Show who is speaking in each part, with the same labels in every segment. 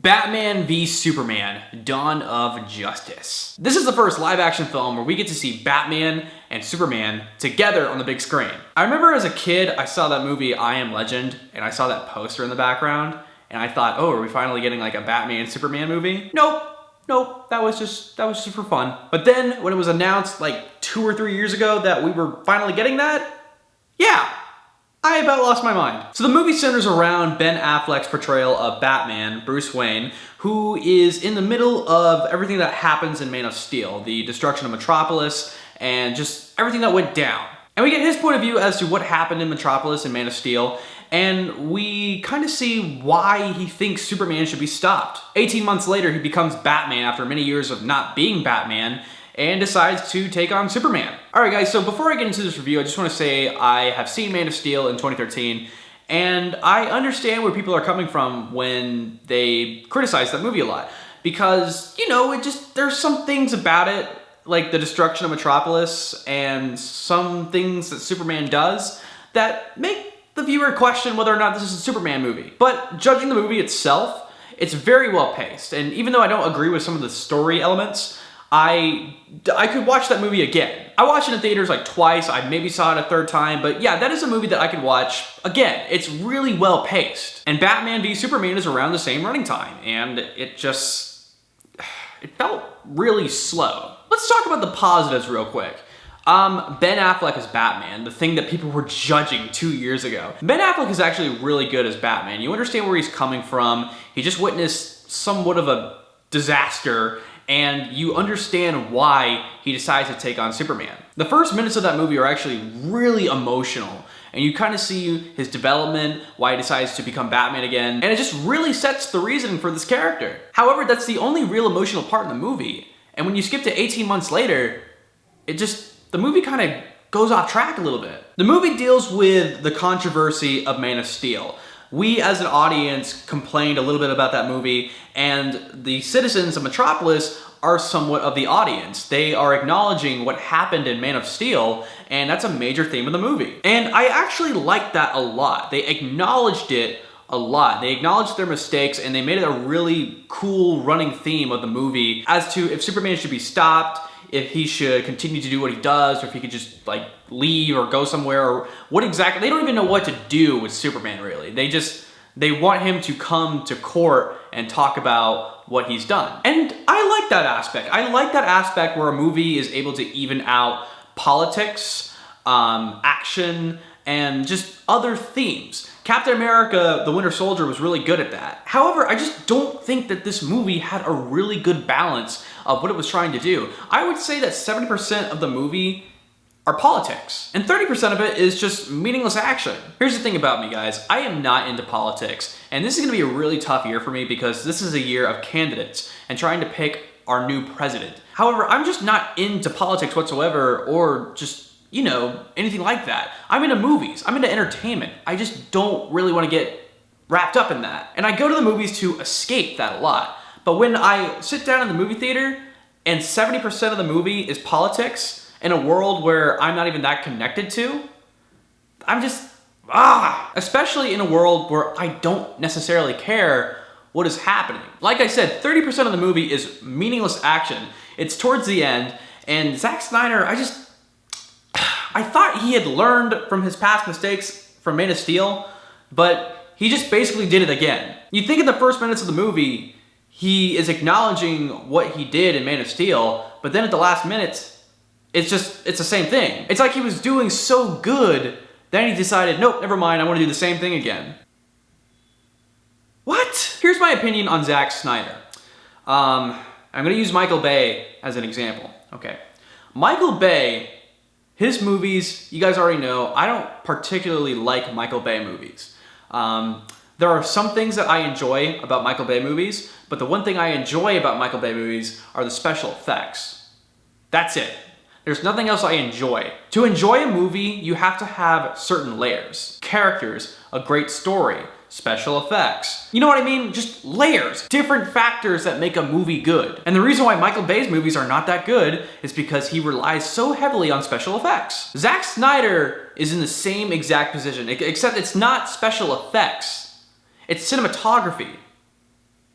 Speaker 1: Batman v Superman, Dawn of Justice. This is the first live-action film where we get to see Batman and Superman together on the big screen. I remember as a kid, I saw that movie I Am Legend, and I saw that poster in the background, and I thought, oh, are we finally getting like a Batman Superman movie? Nope, that was just for fun. But then when it was announced like 2 or 3 years ago that we were finally getting that, yeah, I about lost my mind. So the movie centers around Ben Affleck's portrayal of Batman, Bruce Wayne, who is in the middle of everything that happens in Man of Steel, the destruction of Metropolis, and just everything that went down. And we get his point of view as to what happened in Metropolis and Man of Steel, and we kind of see why he thinks Superman should be stopped. 18 months later, he becomes Batman after many years of not being Batman, and decides to take on Superman. Alright guys, so before I get into this review, I just want to say I have seen Man of Steel in 2013, and I understand where people are coming from when they criticize that movie a lot. Because, you know, there's some things about it, like the destruction of Metropolis, and some things that Superman does, that make the viewer question whether or not this is a Superman movie. But judging the movie itself, it's very well paced, and even though I don't agree with some of the story elements, I could watch that movie again. I watched it in theaters like twice, I maybe saw it a third time, but yeah, that is a movie that I could watch again. It's really well paced. And Batman v Superman is around the same running time, and it felt really slow. Let's talk about the positives real quick. Ben Affleck as Batman, the thing that people were judging 2 years ago. Ben Affleck is actually really good as Batman. You understand where he's coming from. He just witnessed somewhat of a disaster, and you understand why he decides to take on Superman. The first minutes of that movie are actually really emotional, and you kind of see his development, why he decides to become Batman again, and it just really sets the reason for this character. However, that's the only real emotional part in the movie, and when you skip to 18 months later, the movie kind of goes off track a little bit. The movie deals with the controversy of Man of Steel. We as an audience complained a little bit about that movie, and the citizens of Metropolis are somewhat of the audience. They are acknowledging what happened in Man of Steel, and that's a major theme of the movie. And I actually liked that a lot. They acknowledged it a lot. They acknowledged their mistakes, and they made it a really cool running theme of the movie as to if Superman should be stopped, if he should continue to do what he does, or if he could just like leave or go somewhere, or what exactly. They don't even know what to do with Superman really. They want him to come to court and talk about what he's done. And I like that aspect. I like that aspect where a movie is able to even out politics, action, and just other themes. Captain America, the Winter Soldier was really good at that. However, I just don't think that this movie had a really good balance of what it was trying to do. I would say that 70% of the movie are politics, and 30% of it is just meaningless action. Here's the thing about me, guys. I am not into politics, and this is gonna be a really tough year for me because this is a year of candidates and trying to pick our new president. However, I'm just not into politics whatsoever, or just, you know, anything like that. I'm into movies, I'm into entertainment. I just don't really want to get wrapped up in that. And I go to the movies to escape that a lot. But when I sit down in the movie theater and 70% of the movie is politics in a world where I'm not even that connected to, I'm just, especially in a world where I don't necessarily care what is happening. Like I said, 30% of the movie is meaningless action. It's towards the end, and Zack Snyder, I thought he had learned from his past mistakes from Man of Steel, but he just basically did it again. You think in the first minutes of the movie, he is acknowledging what he did in Man of Steel, but then at the last minutes, it's the same thing. It's like he was doing so good, then he decided, nope, never mind, I want to do the same thing again. What? Here's my opinion on Zack Snyder. I'm gonna use Michael Bay as an example, okay? Michael Bay, his movies, you guys already know, I don't particularly like Michael Bay movies. There are some things that I enjoy about Michael Bay movies, but the one thing I enjoy about Michael Bay movies are the special effects. That's it. There's nothing else I enjoy. To enjoy a movie, you have to have certain layers. Characters, a great story, special effects. You know what I mean? Just layers. Different factors that make a movie good. And the reason why Michael Bay's movies are not that good is because he relies so heavily on special effects. Zack Snyder is in the same exact position, except it's not special effects. It's cinematography.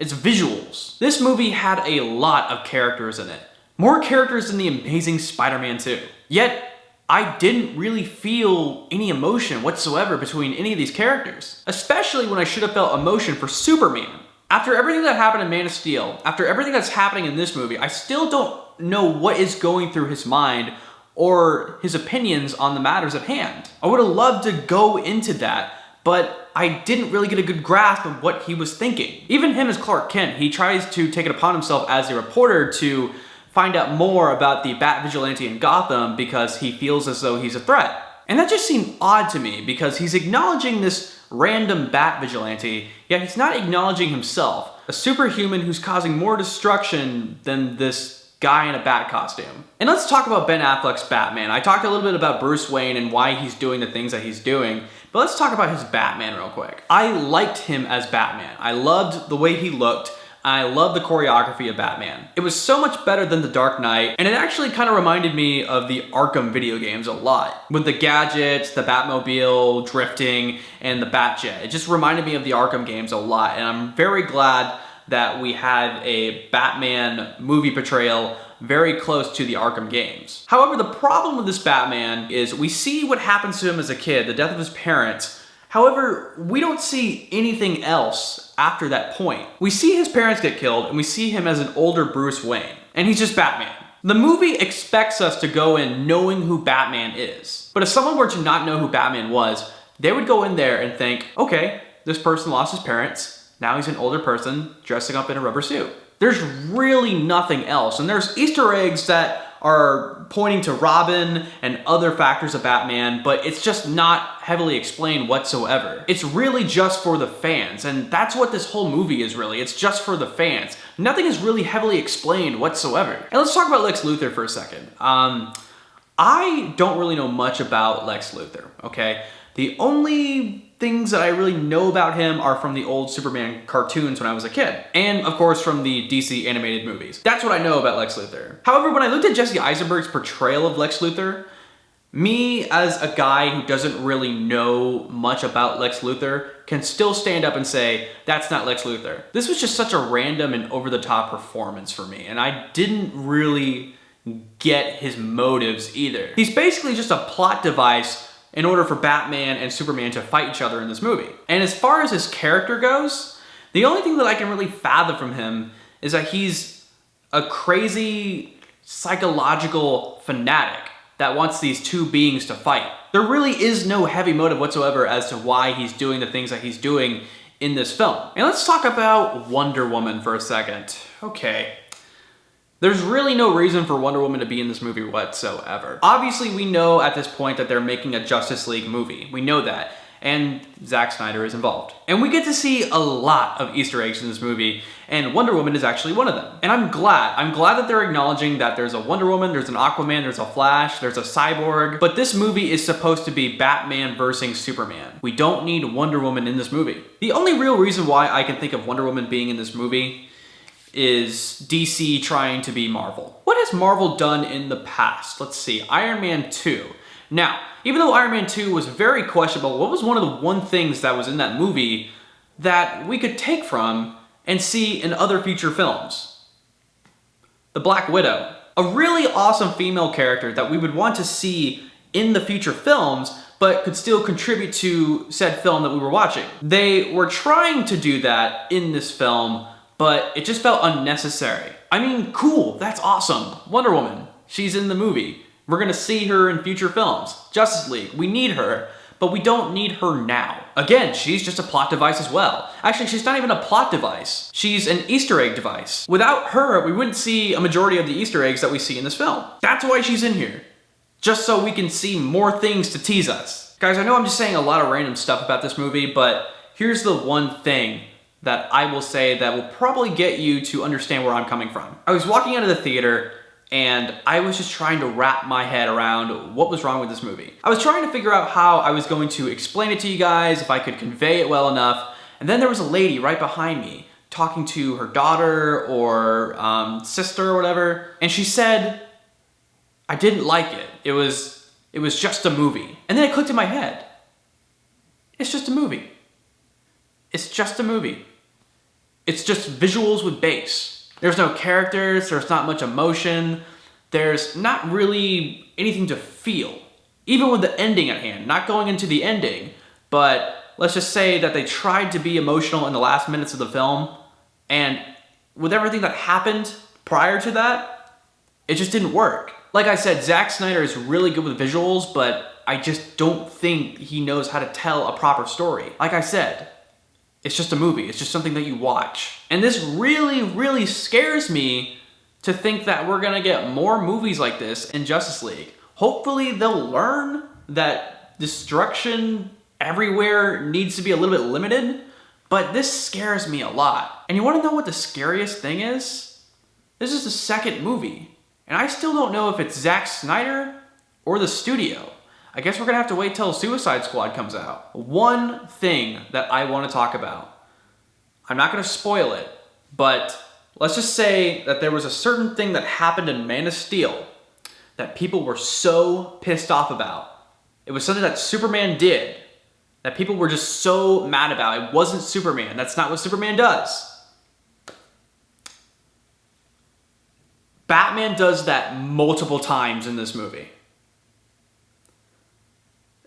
Speaker 1: its visuals. This movie had a lot of characters in it. More characters than The Amazing Spider-Man 2. Yet, I didn't really feel any emotion whatsoever between any of these characters. Especially when I should have felt emotion for Superman. After everything that happened in Man of Steel, after everything that's happening in this movie, I still don't know what is going through his mind or his opinions on the matters at hand. I would have loved to go into that, but I didn't really get a good grasp of what he was thinking. Even him as Clark Kent, he tries to take it upon himself as a reporter to find out more about the Bat Vigilante in Gotham because he feels as though he's a threat. And that just seemed odd to me because he's acknowledging this random Bat Vigilante, yet he's not acknowledging himself, a superhuman who's causing more destruction than this guy in a bat costume. And let's talk about Ben Affleck's Batman. I talked a little bit about Bruce Wayne and why he's doing the things that he's doing, but let's talk about his Batman real quick. I liked him as Batman. I loved the way he looked. I loved the choreography of Batman. It was so much better than The Dark Knight, and it actually kind of reminded me of the Arkham video games a lot. With the gadgets, the Batmobile, drifting, and the Batjet. It just reminded me of the Arkham games a lot, and I'm very glad that we had a Batman movie portrayal very close to the Arkham games. However, the problem with this Batman is we see what happens to him as a kid, the death of his parents. However, we don't see anything else after that point. We see his parents get killed and we see him as an older Bruce Wayne, and he's just Batman. The movie expects us to go in knowing who Batman is. But if someone were to not know who Batman was, they would go in there and think, okay, this person lost his parents. Now he's an older person dressing up in a rubber suit. There's really nothing else. And there's Easter eggs that are pointing to Robin and other factors of Batman, but it's just not heavily explained whatsoever. It's really just for the fans, and that's what this whole movie is really. It's just for the fans. Nothing is really heavily explained whatsoever. And let's talk about Lex Luthor for a second. I don't really know much about Lex Luthor, okay? The only things that I really know about him are from the old Superman cartoons when I was a kid. And of course from the DC animated movies. That's what I know about Lex Luthor. However, when I looked at Jesse Eisenberg's portrayal of Lex Luthor, me as a guy who doesn't really know much about Lex Luthor can still stand up and say, that's not Lex Luthor. This was just such a random and over-the-top performance for me, and I didn't really get his motives either. He's basically just a plot device in order for Batman and Superman to fight each other in this movie. And as far as his character goes, the only thing that I can really fathom from him is that he's a crazy psychological fanatic that wants these two beings to fight. There really is no heavy motive whatsoever as to why he's doing the things that he's doing in this film. And let's talk about Wonder Woman for a second. Okay. There's really no reason for Wonder Woman to be in this movie whatsoever. Obviously, we know at this point that they're making a Justice League movie. We know that. And Zack Snyder is involved. And we get to see a lot of Easter eggs in this movie, and Wonder Woman is actually one of them. And I'm glad. I'm glad that they're acknowledging that there's a Wonder Woman, there's an Aquaman, there's a Flash, there's a Cyborg, but this movie is supposed to be Batman versus Superman. We don't need Wonder Woman in this movie. The only real reason why I can think of Wonder Woman being in this movie is DC trying to be Marvel. What has Marvel done in the past? Let's see, Iron Man 2. Now, even though Iron Man 2 was very questionable, what was one of the one things that was in that movie that we could take from and see in other future films? The Black Widow. A really awesome female character that we would want to see in the future films, but could still contribute to said film that we were watching. They were trying to do that in this film, but it just felt unnecessary. I mean, cool, that's awesome. Wonder Woman, she's in the movie. We're gonna see her in future films. Justice League, we need her, but we don't need her now. Again, she's just a plot device as well. Actually, she's not even a plot device. She's an Easter egg device. Without her, we wouldn't see a majority of the Easter eggs that we see in this film. That's why she's in here. Just so we can see more things to tease us. Guys, I know I'm just saying a lot of random stuff about this movie, but here's the one thing that I will say that will probably get you to understand where I'm coming from. I was walking out of the theater and I was just trying to wrap my head around what was wrong with this movie. I was trying to figure out how I was going to explain it to you guys, if I could convey it well enough, and then there was a lady right behind me talking to her daughter or sister or whatever, and she said, I didn't like it. It was just a movie. And then it clicked in my head. It's just a movie. It's just a movie. It's just visuals with bass. There's no characters, there's not much emotion, there's not really anything to feel. Even with the ending at hand, not going into the ending, but let's just say that they tried to be emotional in the last minutes of the film, and with everything that happened prior to that, it just didn't work. Like I said, Zack Snyder is really good with visuals, but I just don't think he knows how to tell a proper story. Like I said, it's just a movie. It's just something that you watch. And this really, really scares me to think that we're gonna get more movies like this in Justice League. Hopefully they'll learn that destruction everywhere needs to be a little bit limited, but this scares me a lot. And you wanna know what the scariest thing is? This is the second movie, and I still don't know if it's Zack Snyder or the studio. I guess we're gonna have to wait till Suicide Squad comes out. One thing that I wanna talk about, I'm not gonna spoil it, but let's just say that there was a certain thing that happened in Man of Steel that people were so pissed off about. It was something that Superman did that people were just so mad about. It wasn't Superman. That's not what Superman does. Batman does that multiple times in this movie.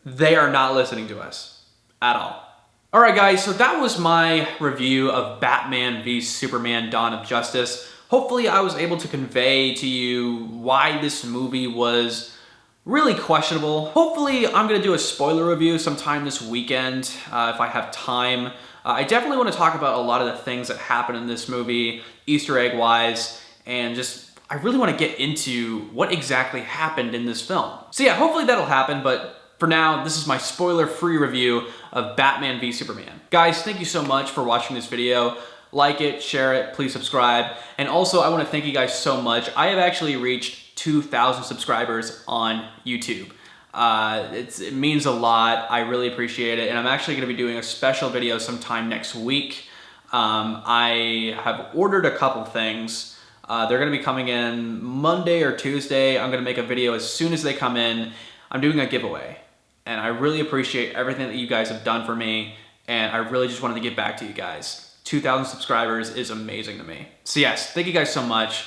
Speaker 1: They are not listening to us at all. All right, guys, so that was my review of Batman v Superman: Dawn of Justice. Hopefully I was able to convey to you why this movie was really questionable. Hopefully I'm gonna do a spoiler review sometime this weekend if I have time. I definitely want to talk about a lot of the things that happen in this movie, Easter egg wise, and just I really want to get into what exactly happened in this film. So yeah, hopefully that'll happen, but for now, this is my spoiler-free review of Batman v Superman. Guys, thank you so much for watching this video. Like it, share it, please subscribe. And also, I want to thank you guys so much. I have actually reached 2,000 subscribers on YouTube. It means a lot. I really appreciate it. And I'm actually going to be doing a special video sometime next week. I have ordered a couple things. They're going to be coming in Monday or Tuesday. I'm going to make a video as soon as they come in. I'm doing a giveaway. And I really appreciate everything that you guys have done for me. And I really just wanted to give back to you guys. 2,000 subscribers is amazing to me. So yes, thank you guys so much.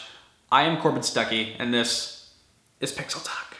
Speaker 1: I am Corbin Stuckey, and this is Pixel Talk.